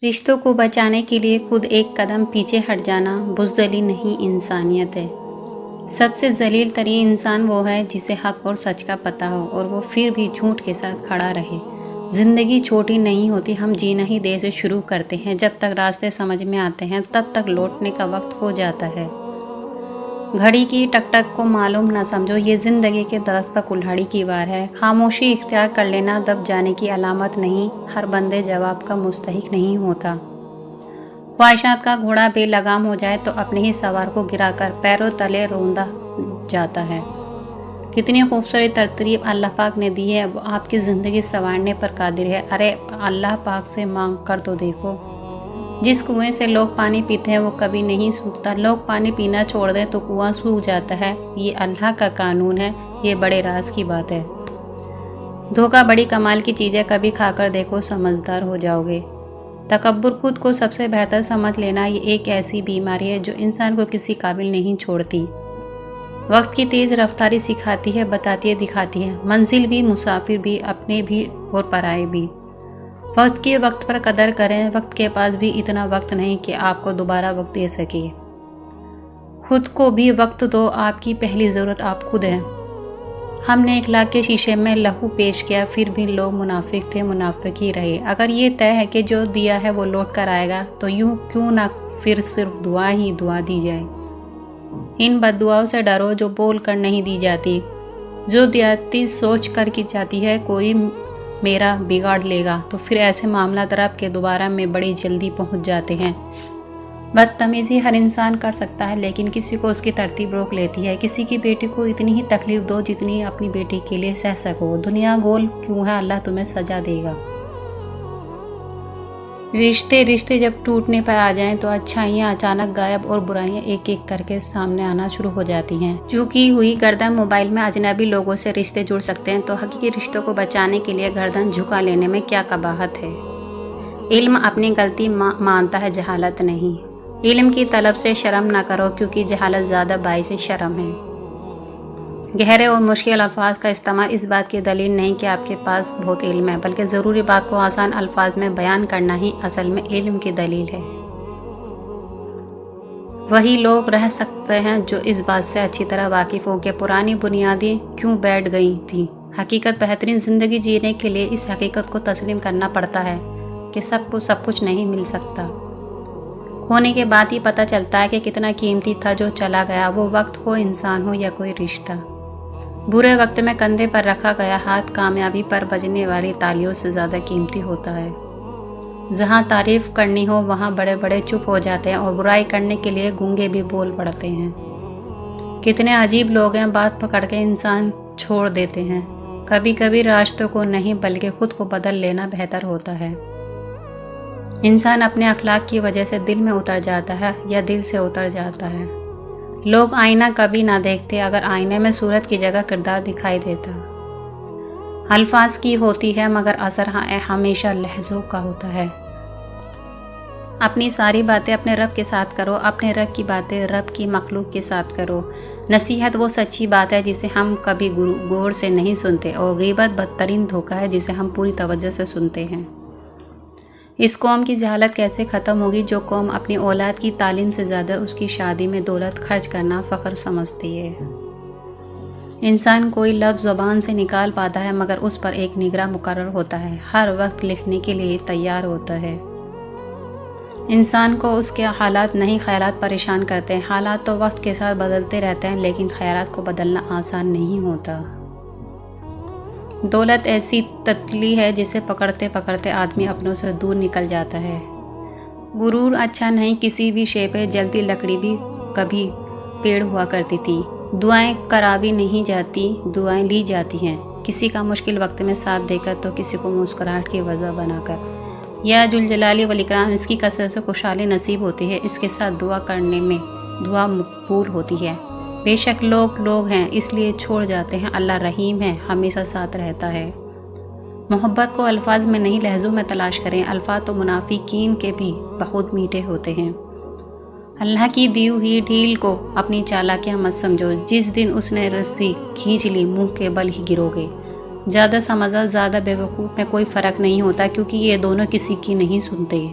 رشتوں کو بچانے کے لیے خود ایک قدم پیچھے ہٹ جانا بزدلی نہیں، انسانیت ہے۔ سب سے ذلیل ترین انسان وہ ہے جسے حق اور سچ کا پتہ ہو اور وہ پھر بھی جھوٹ کے ساتھ کھڑا رہے۔ زندگی چھوٹی نہیں ہوتی، ہم جینا ہی دیر سے شروع کرتے ہیں۔ جب تک راستے سمجھ میں آتے ہیں تب تک لوٹنے کا وقت ہو جاتا ہے۔ گھڑی کی ٹک ٹک کو معلوم نہ سمجھو، یہ زندگی کے درخت پر کلہاڑی کی وار ہے۔ خاموشی اختیار کر لینا دب جانے کی علامت نہیں، ہر بندے جواب کا مستحق نہیں ہوتا۔ خواہشات کا گھوڑا بے لگام ہو جائے تو اپنے ہی سوار کو گرا کر پیروں تلے روندا جاتا ہے۔ کتنی خوبصورت ترتیب اللہ پاک نے دی ہے، وہ آپ کی زندگی سنوارنے پر قادر ہے۔ ارے اللہ پاک سے مانگ کر تو دیکھو۔ جس کنویں سے لوگ پانی پیتے ہیں وہ کبھی نہیں سوکھتا، لوگ پانی پینا چھوڑ دیں تو کنواں سوکھ جاتا ہے۔ یہ اللہ کا قانون ہے، یہ بڑے راز کی بات ہے۔ دھوکہ بڑی کمال کی چیز ہے، کبھی کھا کر دیکھو، سمجھدار ہو جاؤ گے۔ تکبر، خود کو سب سے بہتر سمجھ لینا، یہ ایک ایسی بیماری ہے جو انسان کو کسی قابل نہیں چھوڑتی۔ وقت کی تیز رفتاری سکھاتی ہے، بتاتی ہے، دکھاتی ہے، منزل بھی، مسافر بھی، اپنے بھی اور پرائے بھی۔ وقت کی وقت پر قدر کریں، وقت کے پاس بھی اتنا وقت نہیں کہ آپ کو دوبارہ وقت دے سکے۔ خود کو بھی وقت دو، آپ کی پہلی ضرورت آپ خود ہیں۔ ہم نے 1,00,000 کے شیشے میں لہو پیش کیا، پھر بھی لوگ منافق تھے، منافق ہی رہے۔ اگر یہ طے ہے کہ جو دیا ہے وہ لوٹ کر آئے گا تو یوں کیوں نہ پھر صرف دعا ہی دعا دی جائے۔ ان بد دعاؤں سے ڈرو جو بول کر نہیں دی جاتی، جو دیاتی سوچ کر کی جاتی ہے کوئی میرا بگاڑ لے گا، تو پھر ایسے معاملات رب کے دوبارہ میں بڑی جلدی پہنچ جاتے ہیں۔ بدتمیزی ہر انسان کر سکتا ہے، لیکن کسی کو اس کی ترتیب روک لیتی ہے۔ کسی کی بیٹی کو اتنی ہی تکلیف دو جتنی اپنی بیٹی کے لیے سہ سکو۔ دنیا گول کیوں ہے، اللہ تمہیں سزا دے گا۔ رشتے جب ٹوٹنے پر آ جائیں تو اچھائیاں اچانک غائب اور برائیاں ایک ایک کر کے سامنے آنا شروع ہو جاتی ہیں۔ چونکی ہوئی گردن موبائل میں اجنبی لوگوں سے رشتے جڑ سکتے ہیں، تو حقیقی رشتوں کو بچانے کے لیے گردن جھکا لینے میں کیا قباحت ہے۔ علم اپنی غلطی مانتا ہے، جہالت نہیں۔ علم کی طلب سے شرم نہ کرو، کیونکہ جہالت زیادہ باعث شرم ہے۔ گہرے اور مشکل الفاظ کا استعمال اس بات کی دلیل نہیں کہ آپ کے پاس بہت علم ہے، بلکہ ضروری بات کو آسان الفاظ میں بیان کرنا ہی اصل میں علم کی دلیل ہے۔ وہی لوگ رہ سکتے ہیں جو اس بات سے اچھی طرح واقف ہوں کہ پرانی بنیادیں کیوں بیٹھ گئی تھیں۔ حقیقت، بہترین زندگی جینے کے لیے اس حقیقت کو تسلیم کرنا پڑتا ہے کہ سب کچھ نہیں مل سکتا۔ کھونے کے بعد ہی پتہ چلتا ہے کہ کتنا قیمتی تھا جو چلا گیا، وہ وقت ہو، انسان ہو یا کوئی رشتہ۔ برے وقت میں کندھے پر رکھا گیا ہاتھ کامیابی پر بجنے والی تالیوں سے زیادہ قیمتی ہوتا ہے۔ جہاں تعریف کرنی ہو وہاں بڑے بڑے چپ ہو جاتے ہیں اور برائی کرنے کے لیے گونگے بھی بول پڑتے ہیں۔ کتنے عجیب لوگ ہیں، بات پکڑ کے انسان چھوڑ دیتے ہیں۔ کبھی کبھی راستوں کو نہیں بلکہ خود کو بدل لینا بہتر ہوتا ہے۔ انسان اپنے اخلاق کی وجہ سے دل میں اتر جاتا ہے یا دل سے اتر جاتا ہے۔ لوگ آئینہ کبھی نہ دیکھتے، اگر آئینے میں صورت کی جگہ کردار دکھائی دیتا۔ الفاظ کی ہوتی ہے مگر اثر ہمیشہ لہجوں کا ہوتا ہے۔ اپنی ساری باتیں اپنے رب کے ساتھ کرو، اپنے رب کی باتیں رب کی مخلوق کے ساتھ کرو۔ نصیحت وہ سچی بات ہے جسے ہم کبھی غور سے نہیں سنتے، اور غیبت بدترین دھوکہ ہے جسے ہم پوری توجہ سے سنتے ہیں۔ اس قوم کی جہالت کیسے ختم ہوگی جو قوم اپنی اولاد کی تعلیم سے زیادہ اس کی شادی میں دولت خرچ کرنا فخر سمجھتی ہے۔ انسان کوئی لفظ زبان سے نکال پاتا ہے مگر اس پر ایک نگراں مقرر ہوتا ہے، ہر وقت لکھنے کے لیے تیار ہوتا ہے۔ انسان کو اس کے حالات نہیں خیالات پریشان کرتے ہیں۔ حالات تو وقت کے ساتھ بدلتے رہتے ہیں، لیکن خیالات کو بدلنا آسان نہیں ہوتا۔ دولت ایسی تتلی ہے جسے پکڑتے پکڑتے آدمی اپنوں سے دور نکل جاتا ہے۔ غرور اچھا نہیں، کسی بھی شے پہ جلتی لکڑی بھی کبھی پیڑ ہوا کرتی تھی۔ دعائیں کراوی نہیں جاتی، دعائیں لی جاتی ہیں، کسی کا مشکل وقت میں ساتھ دے کر تو کسی کو مسکراہٹ کی وجہ بنا کر۔ یا ذوالجلال والاکرام، اس کی کثرت سے خوشحالی نصیب ہوتی ہے، اس کے ساتھ دعا کرنے میں دعا مقبول ہوتی ہے۔ بے شک لوگ ہیں اس لیے چھوڑ جاتے ہیں، اللہ رحیم ہے، ہمیشہ ساتھ رہتا ہے۔ محبت کو الفاظ میں نہیں لہجوں میں تلاش کریں، الفاظ تو منافقین کے بھی بہت میٹھے ہوتے ہیں۔ اللہ کی دی ہوئی ڈھیل کو اپنی چالاکیاں مت سمجھو، جس دن اس نے رسی کھینچ لی منہ کے بل ہی گرو گے۔ زیادہ سمجھدار زیادہ بیوقوف میں کوئی فرق نہیں ہوتا، کیونکہ یہ دونوں کسی کی نہیں سنتے۔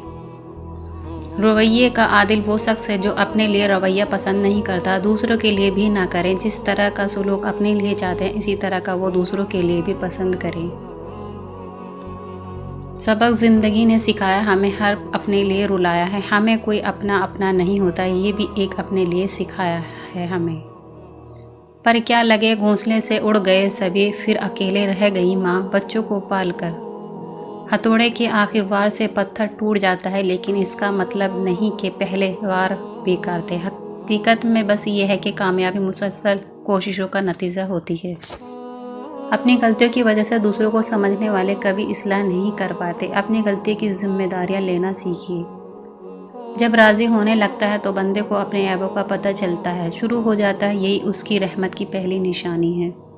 رویے کا عادل وہ شخص ہے جو اپنے لیے رویہ پسند نہیں کرتا، دوسروں کے لیے بھی نہ کریں۔ جس طرح کا سلوک اپنے لیے چاہتے ہیں اسی طرح کا وہ دوسروں کے لیے بھی پسند کریں۔ سبق زندگی نے سکھایا، ہمیں ہر اپنے لیے رلایا ہے، ہمیں کوئی اپنا نہیں ہوتا، یہ بھی ایک اپنے لیے سکھایا ہے ہمیں۔ پر کیا لگے گھونسلے سے اڑ گئے سبھی، پھر اکیلے رہ گئی ماں بچوں کو پال کر۔ ہتھوڑے کے آخر وار سے پتھر ٹوٹ جاتا ہے، لیکن اس کا مطلب نہیں کہ پہلے وار بیکار تھے۔ حقیقت میں بس یہ ہے کہ کامیابی مسلسل کوششوں کا نتیجہ ہوتی ہے۔ اپنی غلطیوں کی وجہ سے دوسروں کو سمجھنے والے کبھی اصلاح نہیں کر پاتے۔ اپنی غلطی کی ذمہ داریاں لینا سیکھیے۔ جب راضی ہونے لگتا ہے تو بندے کو اپنے عیبوں کا پتہ چلتا ہے، شروع ہو جاتا ہے، یہی اس کی رحمت کی پہلی نشانی ہے۔